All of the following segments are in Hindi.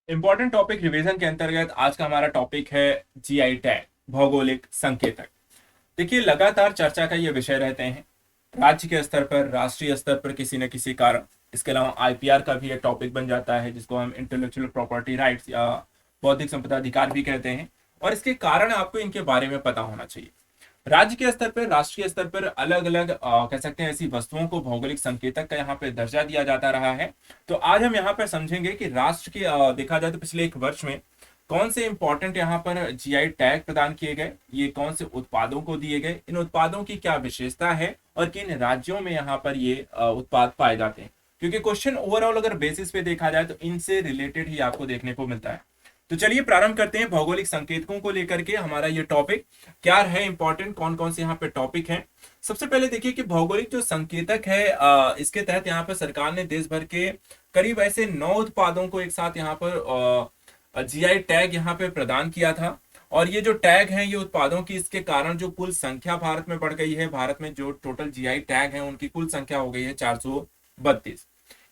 इंपॉर्टेंट टॉपिक रिवीजन के अंतर्गत आज का हमारा टॉपिक है जीआई टैग, भौगोलिक संकेतक। देखिए, लगातार चर्चा का ये विषय रहते हैं राज्य के स्तर पर, राष्ट्रीय स्तर पर किसी न किसी कारण। इसके अलावा आईपीआर का भी एक टॉपिक बन जाता है जिसको हम इंटेलेक्चुअल प्रॉपर्टी राइट्स या बौद्धिक संपदा अधिकार भी कहते हैं। और इसके कारण आपको इनके बारे में पता होना चाहिए। राज्य के स्तर पर, राष्ट्रीय स्तर पर अलग अलग कह सकते हैं ऐसी वस्तुओं को भौगोलिक संकेतक का यहाँ पे दर्जा दिया जाता रहा है। तो आज हम यहाँ पर समझेंगे कि राष्ट्र के देखा जाए तो पिछले एक वर्ष में कौन से इंपॉर्टेंट यहाँ पर जीआई टैग प्रदान किए गए, ये कौन से उत्पादों को दिए गए, इन उत्पादों की क्या विशेषता है और किन राज्यों में यहाँ पर ये उत्पाद पाए जाते हैं। क्योंकि क्वेश्चन ओवरऑल अगर बेसिस पे देखा जाए तो इनसे रिलेटेड ही आपको देखने को मिलता है। तो चलिए प्रारंभ करते हैं भौगोलिक संकेतकों को लेकर के हमारा ये टॉपिक क्या है इंपॉर्टेंट, कौन कौन से यहाँ पे टॉपिक हैं। सबसे पहले देखिए कि भौगोलिक जो संकेतक है इसके तहत यहाँ पर सरकार ने देश भर के करीब ऐसे 9 उत्पादों को एक साथ यहाँ पर जीआई टैग यहाँ पे प्रदान किया था। और ये जो टैग हैं ये उत्पादों की, इसके कारण जो कुल संख्या भारत में बढ़ गई है। भारत में जो टोटल जीआई टैग है उनकी कुल संख्या हो गई है 432।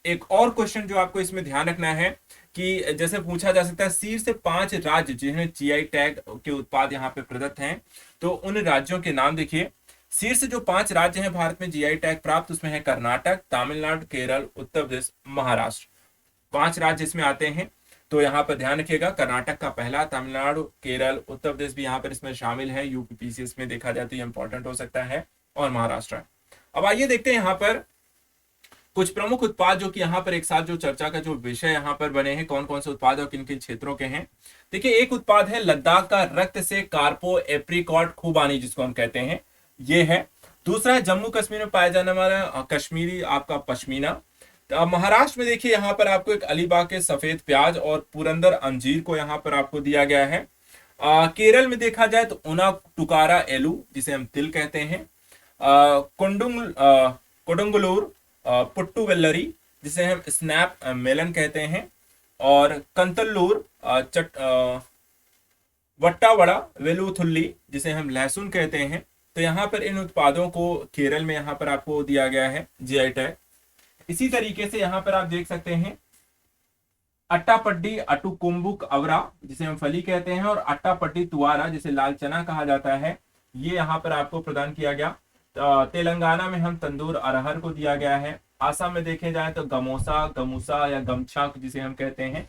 एक और क्वेश्चन जो आपको इसमें ध्यान रखना है कि जैसे पूछा जा सकता है शीर्ष 5 राज्य जिन्हें जीआई टैग के उत्पाद यहाँ पे प्रदत्त हैं, तो उन राज्यों के नाम देखिए। शीर्ष जो 5 राज्य हैं भारत में जीआई टैग प्राप्त, उसमें है कर्नाटक, तमिलनाडु, केरल, उत्तर प्रदेश, महाराष्ट्र। 5 राज्य इसमें आते हैं। तो यहाँ पर ध्यान रखिएगा, कर्नाटक का पहला, तमिलनाडु, केरल, उत्तर प्रदेश भी यहाँ पर इसमें शामिल है। यूपीपीसीएस में देखा जाए तो ये इंपॉर्टेंट हो सकता है, और महाराष्ट्र। अब आइए देखते हैं यहाँ पर कुछ प्रमुख उत्पाद जो कि यहाँ पर एक साथ जो चर्चा का जो विषय यहाँ पर बने हैं, कौन कौन से उत्पाद और किन किन क्षेत्रों के हैं। देखिए, एक उत्पाद है लद्दाख का रक्त से कार्पो एप्रिकॉट खुबानी, जिसको हम कहते हैं, ये है। दूसरा है जम्मू कश्मीर में पाया जाने वाला कश्मीरी आपका पश्मीना। तो महाराष्ट्र में देखिए यहाँ पर आपको एक अलीबाग के सफेद प्याज और पुरंदर अंजीर को यहाँ पर आपको दिया गया है। केरल में देखा जाए तो उना टुकारा एलू, जिसे हम तिल कहते हैं। कोडुंगलूर पुट्टू वेल्लरी, जिसे हम स्नैप मेलन कहते हैं। और कंतल्लूर वट्टावड़ा वेलुथुल्ली, जिसे हम लहसुन कहते हैं। तो यहाँ पर इन उत्पादों को केरल में यहाँ पर आपको दिया गया है जीआई टैग। इसी तरीके से यहाँ पर आप देख सकते हैं अट्टापड्डी अटुकुम्बुक अवरा, जिसे हम फली कहते हैं, और अट्टापड्डी तुआरा, जिसे लाल चना कहा जाता है, ये यहाँ पर आपको प्रदान किया गया। तेलंगाना में हम तंदूर अरहर को दिया गया है। आसाम में देखे जाए तो गमोसा, गमुसा या गमछा जिसे हम कहते हैं।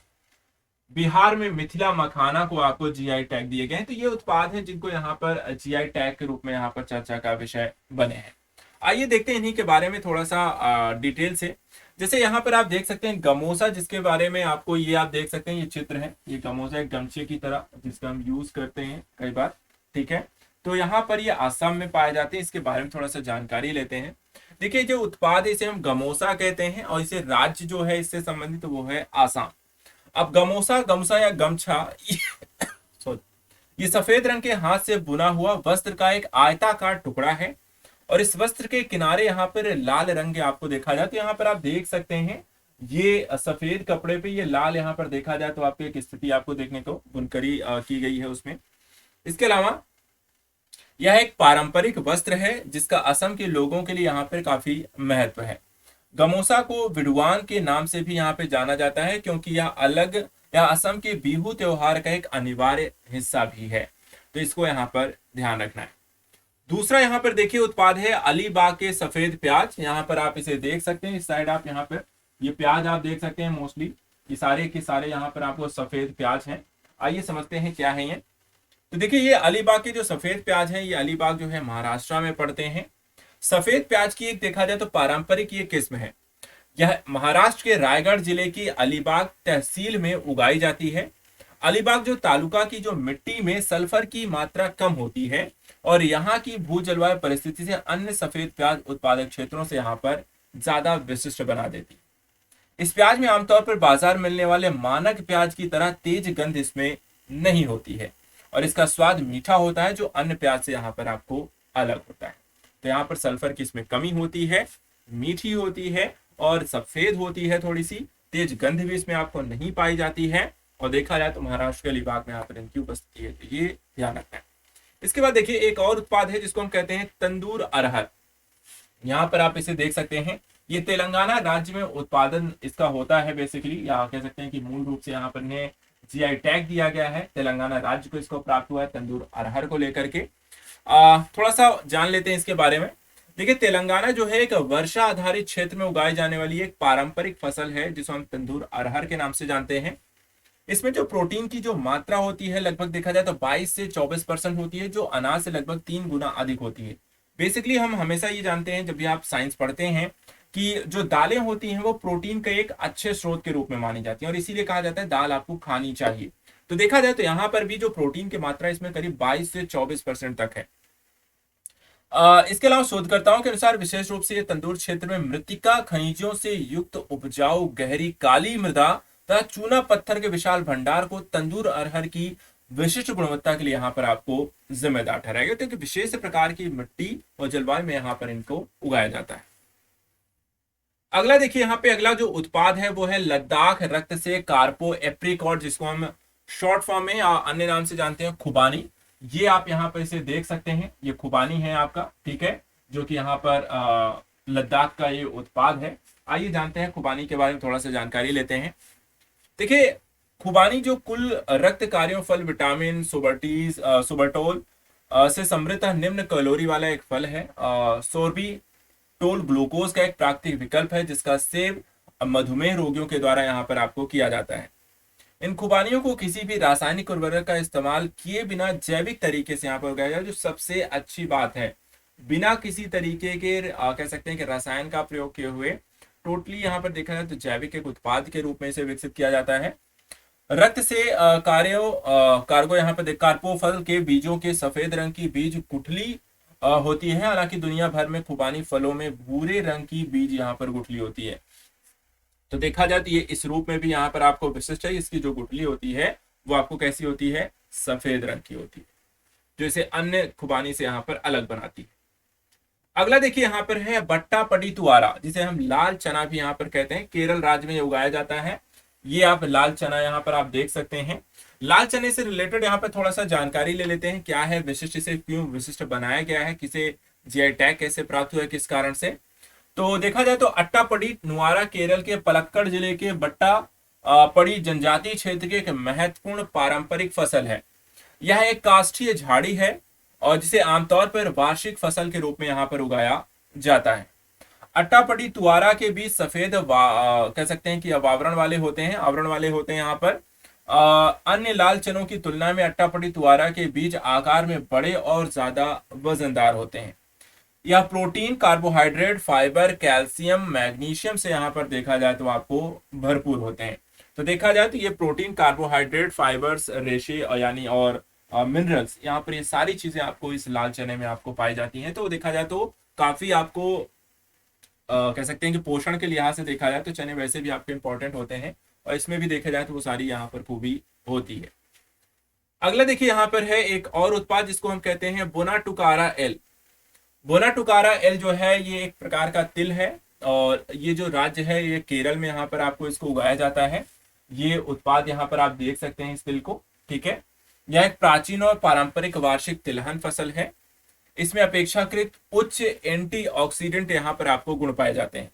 बिहार में मिथिला मखाना को आपको जीआई टैग दिए गए हैं। तो ये उत्पाद हैं जिनको यहाँ पर जीआई टैग के रूप में यहाँ पर चर्चा का विषय बने हैं। आइए देखते हैं इन्हीं के बारे में थोड़ा सा डिटेल से। जैसे यहाँ पर आप देख सकते हैं गमोसा, जिसके बारे में आपको ये आप देख सकते हैं, ये चित्र है। ये गमोसा एक गमछे की तरह जिसका हम यूज करते हैं कई बार, ठीक है। तो यहाँ पर ये आसाम में पाए जाते हैं। इसके बारे में थोड़ा सा जानकारी लेते हैं। देखिए, जो उत्पाद है इसे हम गमोसा कहते हैं और इसे राज्य जो है इससे संबंधित वो है आसाम। अब गमोसा, गमछा या गमछा ये सफेद रंग के हाथ से बुना हुआ वस्त्र का एक आयताकार टुकड़ा है। और इस वस्त्र के किनारे यहाँ पर लाल रंग आपको देखा जाए तो यहाँ पर आप देख सकते हैं ये सफेद कपड़े पे ये लाल यहाँ पर देखा जाए तो आपको एक स्थिति आपको देखने को बुनकरी की गई है उसमें। इसके अलावा यह एक पारंपरिक वस्त्र है जिसका असम के लोगों के लिए यहाँ पर काफी महत्व है। गमोसा को विडुआन के नाम से भी यहाँ पे जाना जाता है क्योंकि यह अलग या असम के बिहू त्योहार का एक अनिवार्य हिस्सा भी है। तो इसको यहाँ पर ध्यान रखना है। दूसरा यहाँ पर देखिए उत्पाद है अलीबाग के सफेद प्याज। यहाँ पर आप इसे देख सकते हैं, इस साइड आप यहाँ पर ये प्याज आप देख सकते हैं। मोस्टली ये सारे के सारे यहाँ पर आपको सफेद प्याज हैं। आइए समझते हैं क्या है ये। तो देखिए, ये अलीबाग के जो सफेद प्याज है, ये अलीबाग जो है महाराष्ट्र में पड़ते हैं। सफेद प्याज की एक देखा जाए तो पारंपरिक ये किस्म है। यह महाराष्ट्र के रायगढ़ जिले की अलीबाग तहसील में उगाई जाती है। अलीबाग जो तालुका की जो मिट्टी में सल्फर की मात्रा कम होती है और यहाँ की भू जलवायु परिस्थिति से अन्य सफेद प्याज उत्पादक क्षेत्रों से यहाँ पर ज्यादा विशिष्ट बना देती है। इस प्याज में आमतौर पर बाजार मिलने वाले मानक प्याज की तरह तेज गंध इसमें नहीं होती है और इसका स्वाद मीठा होता है जो अन्य प्याज से यहाँ पर आपको अलग होता है। तो यहाँ पर सल्फर की इसमें कमी होती है, मीठी होती है और सफेद होती है, थोड़ी सी तेज गंध भी इसमें आपको नहीं पाई जाती है। और देखा जाए तो महाराष्ट्र के अलीबाग में यहाँ पर इनकी उपस्थिति है, तो ये ध्यान रखना है। इसके बाद देखिए एक और उत्पाद है जिसको हम कहते हैं तंदूर अरहर। यहाँ पर आप इसे देख सकते हैं, ये तेलंगाना राज्य में उत्पादन इसका होता है बेसिकली, या कह सकते हैं कि मूल रूप से यहाँ पर इन्हें जीआई टैग दिया गया है, तेलंगाना राज्य को इसको प्राप्त हुआ है तंदूर अरहर को लेकर के। थोड़ा सा जान लेते हैं इसके बारे में। देखिए, तेलंगाना जो है एक वर्षा आधारित क्षेत्र में उगाई जाने वाली एक पारंपरिक फसल है जिसको हम तंदूर अरहर के नाम से जानते हैं। इसमें जो प्रोटीन की जो मात्रा होती है लगभग देखा जाए तो 22 से 24% होती है, जो अनाज से लगभग 3 गुना अधिक होती है। बेसिकली हम हमेशा ये जानते हैं जब भी आप साइंस पढ़ते हैं कि जो दालें होती हैं वो प्रोटीन का एक अच्छे स्रोत के रूप में मानी जाती हैं, और इसीलिए कहा जाता है दाल आपको खानी चाहिए। तो देखा जाए तो यहाँ पर भी जो प्रोटीन की मात्रा इसमें करीब 22 से 24% तक है। इसके अलावा शोधकर्ताओं के अनुसार विशेष रूप से ये तंदूर क्षेत्र में मृत्तिका खनिजों से युक्त उपजाऊ गहरी काली मृदा तथा चूना पत्थर के विशाल भंडार को तंदूर अरहर की विशिष्ट गुणवत्ता के लिए यहाँ पर आपको जिम्मेदार ठहराया गया। तो विशेष प्रकार की मिट्टी और जलवायु में यहाँ पर इनको उगाया जाता है। अगला देखिए, यहाँ पे अगला जो उत्पाद है वो है लद्दाख रक्त से कार्पो एप्रिकॉट, जिसको हम शॉर्ट फॉर्म में या अन्य नाम से जानते हैं खुबानी। ये आप यहाँ पर इसे देख सकते हैं, ये खुबानी है आपका, ठीक है, जो कि यहाँ पर लद्दाख का ये उत्पाद है। आइए जानते हैं खुबानी के बारे में, थोड़ा सा जानकारी लेते हैं। देखिए, खुबानी जो कुल रक्त कार्यों फल विटामिन सुबर्टोल से समृद्ध निम्न कैलोरी वाला एक फल है। सोर्बिटोल ग्लूकोज का एक प्राकृतिक विकल्प है जिसका सेवन मधुमेह रोगियों के द्वारा यहाँ पर आपको किया जाता है। इन खुबानियों को किसी भी रासायनिक उर्वरक का इस्तेमाल किए बिना जैविक तरीके से यहाँ पर उगाया जाए, जो सबसे अच्छी बात है। बिना किसी तरीके के कह सकते हैं कि रसायन का प्रयोग किए हुए टोटली यहाँ पर देखा जाए तो जैविक एक उत्पाद के रूप में इसे विकसित किया जाता है। रक्त से कार्गो यहाँ पर कार्पो फल के बीजों के सफेद रंग की बीज गुठली होती है। हालांकि दुनिया भर में खुबानी फलों में भूरे रंग की बीज यहाँ पर गुठली होती है। तो देखा जाए तो ये इस रूप में भी यहाँ पर आपको विशिष्ट है। इसकी जो गुठली होती है वो आपको कैसी होती है, सफेद रंग की होती है, जो इसे अन्य खुबानी से यहाँ पर अलग बनाती है। अगला देखिए, यहाँ पर है बट्टा पटी तुआरा, जिसे हम लाल चना भी यहाँ पर कहते हैं। केरल राज्य में उगाया जाता है। ये आप लाल चना यहाँ पर आप देख सकते हैं। लाल चने से रिलेटेड यहाँ पर थोड़ा सा जानकारी ले लेते हैं, क्या है विशिष्ट, इसे क्यों विशिष्ट बनाया गया है, किसे जीआई टैग कैसे प्राप्त हुआ है, किस कारण से। तो देखा जाए तो अट्टापडी नुआरा केरल के पलक्कड़ जिले के बट्टा पड़ी जनजातीय क्षेत्र की एक महत्वपूर्ण पारंपरिक फसल है। यह एक काष्ठीय झाड़ी है और जिसे आमतौर पर वार्षिक फसल के रूप में यहाँ पर उगाया जाता है। अट्टापडी तुआरा के बीज सफेद कह सकते हैं कि आवरण वाले होते हैं, आवरण वाले होते हैं यहाँ पर। अन्य लाल चनों की तुलना में अट्टापडी तुआरा के बीज आकार में बड़े और ज्यादा वजनदार होते हैं। यह protein, carbohydrate, fibre, calcium, magnesium से यहाँ पर देखा जाए तो आपको भरपूर होते हैं। तो देखा जाए तो ये प्रोटीन, कार्बोहाइड्रेट, फाइबर्स, रेशे यानी और मिनरल्स, यहाँ पर ये सारी चीजें आपको इस लाल चने में आपको पाई जाती हैं। तो देखा जाए तो काफी आपको कह सकते हैं कि पोषण के लिहाज से देखा जाए तो चने वैसे भी आपके इंपॉर्टेंट होते हैं, और इसमें भी देखा जाए तो वो सारी यहाँ पर खूबी होती है। अगला देखिए, यहाँ पर है एक और उत्पाद जिसको हम कहते हैं बोना टुकारा एल। बोना टुकारा एल जो है ये एक प्रकार का तिल है, और ये जो राज्य है ये केरल में यहाँ पर आपको इसको उगाया जाता है। ये उत्पाद यहाँ पर आप देख सकते हैं इस तिल को, ठीक है। यह एक प्राचीन और पारंपरिक वार्षिक तिलहन फसल है। इसमें अपेक्षाकृत उच्च एंटीऑक्सीडेंट यहाँ पर आपको गुण पाए जाते हैं।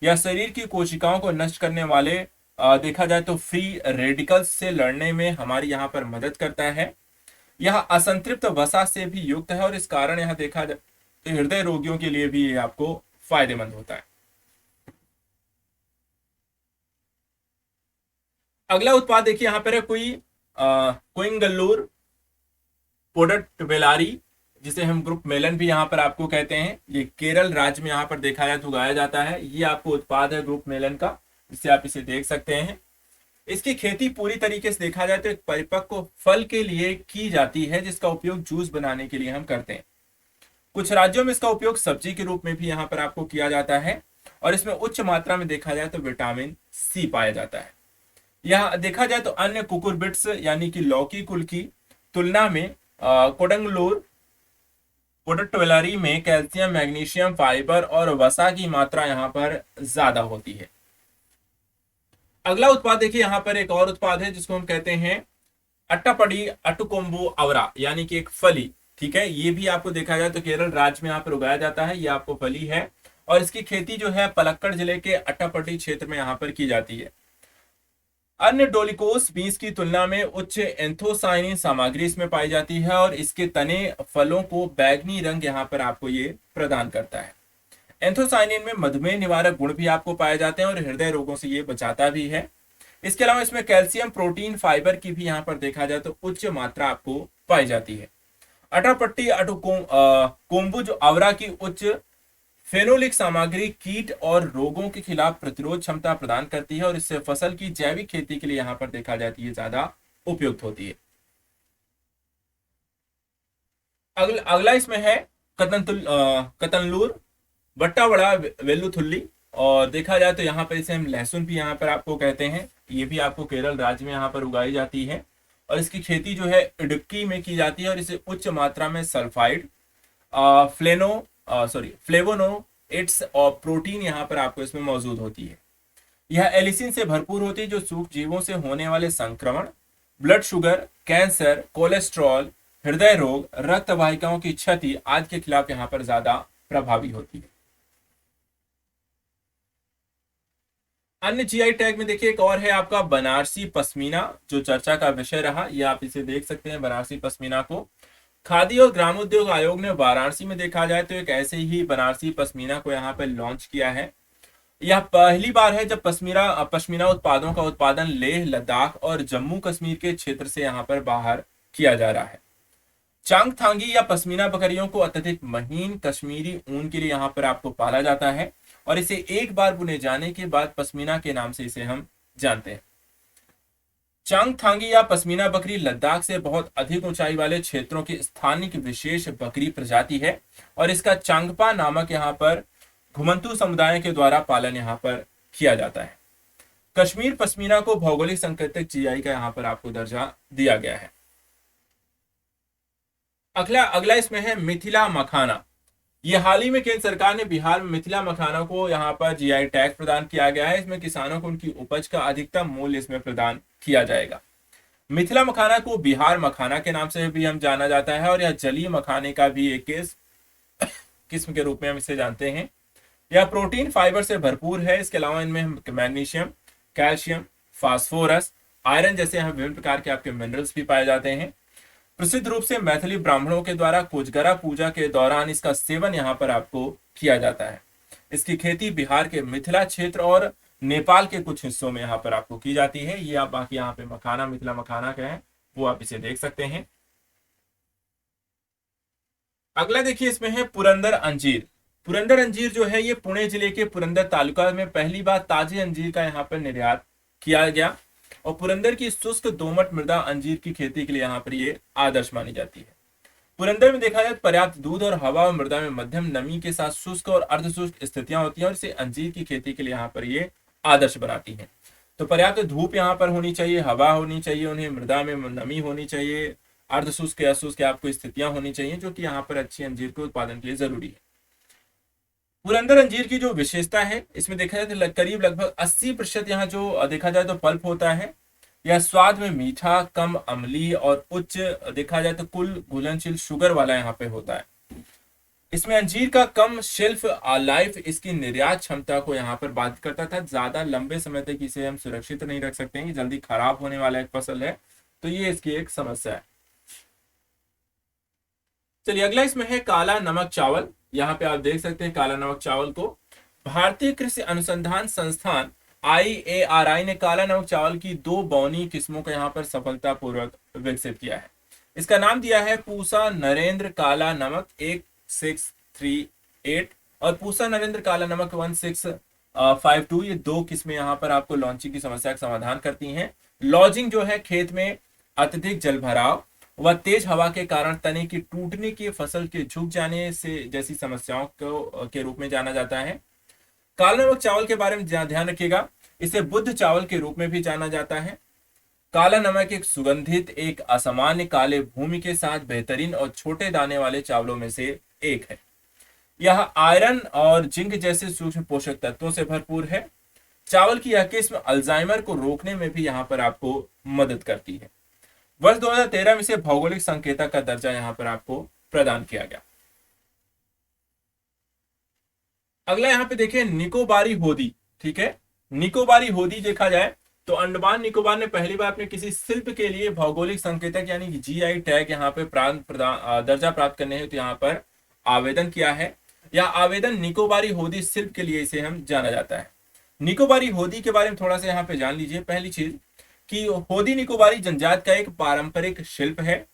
यह शरीर की कोशिकाओं को नष्ट करने वाले देखा जाए तो फ्री रेडिकल्स से लड़ने में हमारी यहाँ पर मदद करता है। यह असंतृप्त वसा से भी युक्त है और इस कारण यह देखा जाए तो हृदय रोगियों के लिए भी ये आपको फायदेमंद होता है। अगला उत्पाद देखिए, यहाँ पर है कोइंगल्लूर पोडटवेलारी, जिसे हम ग्रुप मेलन भी यहाँ पर आपको कहते हैं। ये केरल राज्य में यहाँ पर देखा जाए तो उगाया जाता है। ये आपको उत्पाद है ग्रुप मेलन का, जिससे आप इसे देख सकते हैं। इसकी खेती पूरी तरीके से देखा जाए तो एक परिपक्व फल के लिए की जाती है, जिसका उपयोग जूस बनाने के लिए हम करते हैं। कुछ राज्यों में इसका उपयोग सब्जी के रूप में भी यहाँ पर आपको किया जाता है, और इसमें उच्च मात्रा में देखा जाए तो विटामिन सी पाया जाता है। यह देखा जाए तो अन्य कुकुरबिट्स यानी कि लौकी कुल की तुलना में कोडंगलूर पोडटवेलारी में कैल्शियम, मैग्नीशियम, फाइबर और वसा की मात्रा यहाँ पर ज्यादा होती है। अगला उत्पाद देखिए, यहाँ पर एक और उत्पाद है जिसको हम कहते हैं अट्टापडी अटुकोम्बो अवरा, यानी कि एक फली, ठीक है। ये भी आपको देखा जाए तो केरल राज्य में यहाँ पर उगाया जाता है। ये आपको फली है और इसकी खेती जो है पलक्कड़ जिले के अट्टापट्टी क्षेत्र में यहाँ पर की जाती है। अन्य डोलिकोस बीज की तुलना में उच्च एंथोसाइनिन सामग्री इसमें पाई जाती है और इसके तने फलों को बैगनी रंग यहाँ पर आपको ये प्रदान करता है। एंथोसाइनिन में मधुमेह निवारक गुण भी आपको पाए जाते हैं और हृदय रोगों से ये बचाता भी है। इसके अलावा इसमें कैल्शियम, प्रोटीन, फाइबर की भी यहाँ पर देखा जाए तो उच्च मात्रा आपको पाई जाती है। अटापट्टी कोम्बुज आवरा की उच्च फेनोलिक सामग्री कीट और रोगों के खिलाफ प्रतिरोध क्षमता प्रदान करती है और इससे फसल की जैविक खेती के लिए यहाँ पर देखा जाती है ज्यादा उपयुक्त होती है। अगला इसमें है कतनलूर बट्टावड़ा वेलुथुल्ली, और देखा जाए तो यहाँ पर इसे हम लहसुन भी यहाँ पर आपको कहते हैं। ये भी आपको केरल राज्य में यहाँ पर उगाई जाती है और इसकी खेती जो है इडुक्की में की जाती है और इसे उच्च मात्रा में सल्फाइड, फ्लेवोनोइड्स और प्रोटीन यहाँ पर आपको इसमें मौजूद होती है। यह एलिसिन से भरपूर होती है जो सूक्ष्म जीवों से होने वाले संक्रमण, ब्लड शुगर, कैंसर, कोलेस्ट्रॉल, हृदय रोग, रक्त वाहिकाओं की क्षति आदि के खिलाफ यहाँ पर ज्यादा प्रभावी होती है। अन्य जीआई टैग में देखिए एक और है आपका बनारसी पश्मीना, जो चर्चा का विषय रहा। ये आप इसे देख सकते हैं बनारसी पश्मीना को। खादी और ग्रामोद्योग आयोग ने वाराणसी में देखा जाए तो एक ऐसे ही बनारसी पश्मीना को यहाँ पर लॉन्च किया है। यह पहली बार है जब पश्मीना उत्पादों का उत्पादन लेह, लद्दाख और जम्मू कश्मीर के क्षेत्र से यहाँ पर बाहर किया जा रहा है। चांगथांगी या पश्मीना बकरियों को अत्यधिक महीन कश्मीरी ऊन के लिए यहाँ पर आपको पाला जाता है और इसे एक बार बुने जाने के बाद पश्मीना के नाम से इसे हम जानते हैं। चांगथांगी या पश्मीना बकरी लद्दाख से बहुत अधिक ऊंचाई वाले क्षेत्रों की स्थानिक विशेष बकरी प्रजाति है और इसका चांगपा नामक यहाँ पर घुमंतू समुदाय के द्वारा पालन यहाँ पर किया जाता है। कश्मीर पश्मीना को भौगोलिक संकेतक जीआई का यहाँ पर आपको दर्जा दिया गया है। अगला इसमें है मिथिला मखाना। ये हाल ही में केंद्र सरकार ने बिहार में मिथिला मखाना को यहाँ पर जीआई टैग प्रदान किया गया है। इसमें किसानों को उनकी उपज का अधिकतम मूल्य इसमें प्रदान किया जाएगा। मिथिला मखाना को बिहार मखाना के नाम से भी हम जाना जाता है और यह जलीय मखाने का भी एक किस्म के रूप में हम इसे जानते हैं। यह प्रोटीन फाइबर से भरपूर है। इसके अलावा इनमें मैग्नीशियम, कैल्शियम, फास्फोरस, आयरन जैसे यहाँ विभिन्न प्रकार के आपके मिनरल्स भी पाए जाते हैं। प्रसिद्ध रूप से मैथिली ब्राह्मणों के द्वारा कोजगरा पूजा के दौरान इसका सेवन यहाँ पर आपको किया जाता है। इसकी खेती बिहार के मिथिला क्षेत्र और नेपाल के कुछ हिस्सों में यहाँ पर आपको की जाती है। ये आप बाकी यहाँ पे मखाना, मिथिला मखाना का है वो आप इसे देख सकते हैं। अगला देखिए इसमें है पुरंदर अंजीर। पुरंदर अंजीर जो है ये पुणे जिले के पुरंदर तालुका में पहली बार ताजे अंजीर का यहाँ पर निर्यात किया गया और पुरंदर की शुष्क दोमट मृदा अंजीर की खेती के लिए यहाँ पर ये आदर्श मानी जाती है। पुरंदर में देखा जाए पर्याप्त दूध और हवा और मृदा में मध्यम नमी के साथ शुष्क और अर्धशुष्क स्थितियां होती हैं और इसे अंजीर की खेती के लिए यहाँ पर ये आदर्श बनाती है। तो पर्याप्त धूप यहाँ पर होनी चाहिए, हवा होनी चाहिए, उन्हें मृदा में नमी होनी चाहिए, अर्धशुष्क या शुष्क आपको स्थितियां होनी चाहिए जो कि यहाँ पर अच्छी अंजीर के उत्पादन के लिए जरूरी है। पुरंदर अंजीर की जो विशेषता है इसमें देखा जाए तो करीब लगभग 80% यहाँ जो देखा जाए तो पल्प होता है। यह स्वाद में मीठा, कम अम्लीय और उच्च देखा जाए तो कुल घुलनशील शुगर वाला यहाँ पे होता है। इसमें अंजीर का कम शेल्फ लाइफ इसकी निर्यात क्षमता को यहाँ पर बाधित करता था। ज्यादा लंबे समय तक इसे हम सुरक्षित नहीं रख सकते हैं, ये जल्दी खराब होने वाला एक फसल है, तो ये इसकी एक समस्या है। चलिए अगला इसमें है काला नमक चावल। यहाँ पे आप देख सकते हैं काला नमक चावल को भारतीय कृषि अनुसंधान संस्थान IARI ने काला नमक चावल की 2 बौनी किस्मों को यहाँ पर सफलतापूर्वक विकसित किया है। इसका नाम दिया है पूसा नरेंद्र काला नमक 1638 और पूसा नरेंद्र काला नमक 1652। ये 2 किस्में यहाँ पर आपको लॉन्चिंग की समस्या का समाधान करती हैं। लॉजिंग जो है खेत में अत्यधिक जलभराव व तेज हवा के कारण तने की टूटने की फसल के झुक जाने से जैसी समस्याओं को के रूप में जाना जाता है। काला नमक चावल के बारे में ध्यान रखिएगा, इसे बुद्ध चावल के रूप में भी जाना जाता है। काला नमक एक सुगंधित, एक असामान्य काले भूमि के साथ बेहतरीन और छोटे दाने वाले चावलों में से एक है। यह आयरन और जिंक जैसे सूक्ष्म पोषक तत्वों से भरपूर है। चावल की यह किस्म अल्जाइमर को रोकने में भी यहाँ पर आपको मदद करती है। वर्ष 2013 में इसे भौगोलिक संकेतक का दर्जा यहाँ पर आपको प्रदान किया गया। अगला यहाँ पे देखिए निकोबारी होदी, ठीक है। निकोबारी होदी देखा जाए तो अंडमान निकोबार ने पहली बार अपने किसी शिल्प के लिए भौगोलिक संकेतक यानी कि जीआई टैग यहाँ पे दर्जा प्राप्त करने हेतु यहाँ पर आवेदन किया है। या आवेदन निकोबारी होदी शिल्प के लिए इसे हम जाना जाता है। निकोबारी होदी के बारे में थोड़ा सा यहाँ पे जान लीजिए। पहली चीज कि होदी निकोबारी जनजाति का एक पारंपरिक शिल्प है।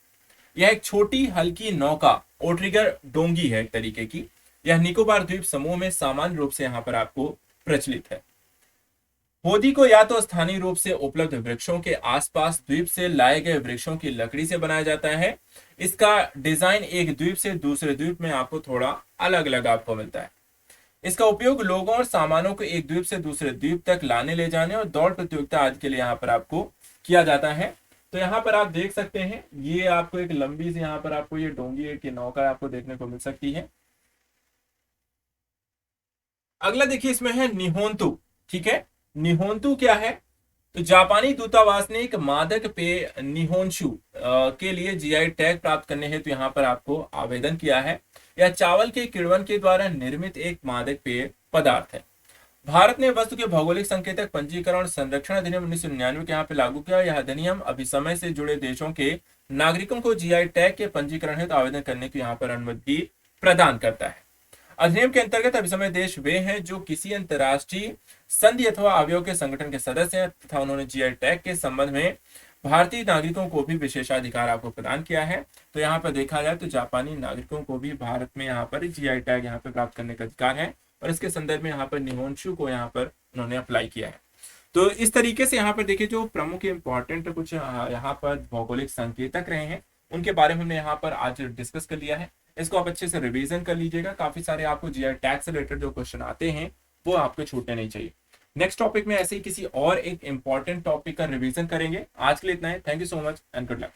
यह एक छोटी हल्की नौका ओट्रिगर डोंगी है एक तरीके की। यह निकोबार द्वीप समूह में सामान्य रूप से यहाँ पर आपको प्रचलित है। होदी को या तो स्थानीय रूप से उपलब्ध वृक्षों के आसपास द्वीप से लाए गए वृक्षों की लकड़ी से बनाया जाता है। इसका डिजाइन एक द्वीप से दूसरे द्वीप में आपको थोड़ा अलग अलग आपको मिलता है। इसका उपयोग लोगों और सामानों को एक द्वीप से दूसरे द्वीप तक लाने ले जाने और दौड़ प्रतियोगिता आदि के लिए यहाँ पर आपको किया जाता है। तो यहाँ पर आप देख सकते हैं, ये आपको एक लंबी सी यहाँ पर आपको ये डोंगी की नौका आपको देखने को मिल सकती है। अगला देखिए इसमें है निहोंतु, ठीक है। निहोंतु क्या है? तो जापानी दूतावास ने एक मादक पेय निहोंशु के लिए जीआई टैग प्राप्त करने हेतु यहाँ पर आपको आवेदन किया है। यह चावल के किण्वन के द्वारा निर्मित एक मादक पेय पदार्थ है। भारत ने वस्तु के भौगोलिक संकेतक पंजीकरण और संरक्षण अधिनियम 1999 के यहाँ पे लागू किया। यह अधिनियम अभिसमय से जुड़े देशों के नागरिकों को जीआई टैग के पंजीकरण हेतु आवेदन करने की यहाँ पर अनुमति प्रदान करता है। अधिनियम के अंतर्गत अभिसमय देश वे हैं जो किसी अंतर्राष्ट्रीय संधि अथवा अवयव के संगठन के सदस्य हैं तथा उन्होंने जीआई टैग के संबंध में भारतीय नागरिकों को भी विशेषाधिकार आपको प्रदान किया है। तो यहाँ पर देखा जाए तो जापानी नागरिकों को भी भारत में यहाँ पर जीआई टैग यहाँ पर प्राप्त करने का अधिकार है और इसके संदर्भ में यहाँ पर निहोंशु को यहाँ पर उन्होंने अप्लाई किया है। तो इस तरीके से यहाँ पर देखिए जो प्रमुख इंपॉर्टेंट कुछ यहाँ पर भौगोलिक संकेतक रहे हैं उनके बारे में हमने यहाँ पर आज डिस्कस कर लिया है। इसको आप अच्छे से रिवीजन कर लीजिएगा। काफी सारे आपको जीआई टैग से रिलेटेड जो क्वेश्चन आते हैं वो आपको छूटने नहीं चाहिए। नेक्स्ट टॉपिक में ऐसे ही किसी और एक इंपॉर्टेंट टॉपिक का रिवीजन करेंगे। आज के लिए इतना है। Thank you so much and good luck.